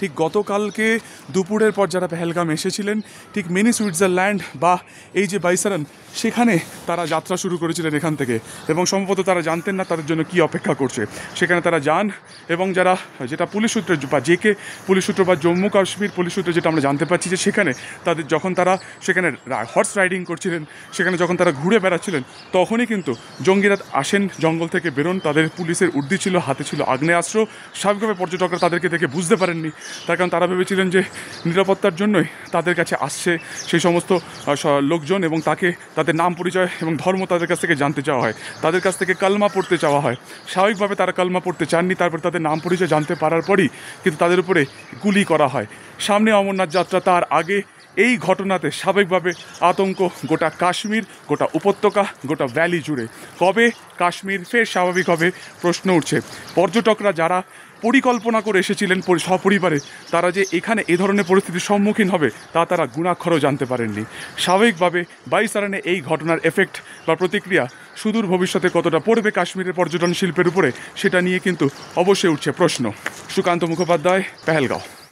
ঠিক গতকালকে দুপুরের পর যারা পেহেলগাম এসেছিলেন, ঠিক মিনি সুইজারল্যান্ড বা এই যে বাইসারান, সেখানে তারা যাত্রা শুরু করেছিলেন এখান থেকে, এবং সম্ভবত তারা জানতেন না তাদের জন্য কি অপেক্ষা করছে। সেখানে তারা যান এবং যারা, যেটা পুলিশ সূত্রে বা জেকে পুলিশ সূত্র বা জম্মু কাশ্মীর পুলিশ সূত্রে যেটা আমরা জানতে পারছি, যে সেখানে তাদের যখন তারা সেখানে হর্স রাইডিং করছিলেন, সেখানে যখন তারা ঘুরে বেড়াচ্ছিলেন, তখনই কিন্তু জঙ্গিরা আসেন, জঙ্গল থেকে বেরোন, তাদের পুলিশের উর্দি ছিল, হাতে ছিল আগ্নেয়াস্ত্র। স্বাভাবিকভাবে পর্যটকরা তাদেরকে দেখে বুঝতে পারেননি, তার কারণ তারা ভেবেছিলেন যে নিরাপত্তার জন্যই তাদের কাছে আসছে সেই সমস্ত লোকজন, এবং তাদের নাম পরিচয় এবং ধর্ম তাদের কাছ থেকে জানতে চাওয়া হয়, তাদের কাছ থেকে কালমা পড়তে চাওয়া হয়। স্বাভাবিকভাবে তারা কালমা পড়তে চাননি, তারপর তাদের নাম পরিচয় জানতে পারার পরই কিন্তু তাদের উপরে গুলি করা হয়। সামনে অমরনাথ যাত্রা, তার আগে এই ঘটনাতে স্বাভাবিকভাবে আতঙ্ক গোটা কাশ্মীর, গোটা উপত্যকা, গোটা ভ্যালি জুড়ে। কবে কাশ্মীর ফের স্বাভাবিক হবে প্রশ্ন উঠছে। পর্যটকরা যারা পরিকল্পনা করে এসেছিলেন সপরিবারে, তারা যে এখানে এ ধরনের পরিস্থিতির সম্মুখীন হবে তা তারা গুণাক্ষরও জানতে পারেননি। স্বাভাবিকভাবে বাইসারানে এই ঘটনার এফেক্ট বা প্রতিক্রিয়া সুদূর ভবিষ্যতে কতটা পড়বে কাশ্মীরের পর্যটন শিল্পের উপরে, সেটা নিয়ে কিন্তু অবশ্যই উঠছে প্রশ্ন। সুকান্ত মুখোপাধ্যায়, পেহেলগাঁও।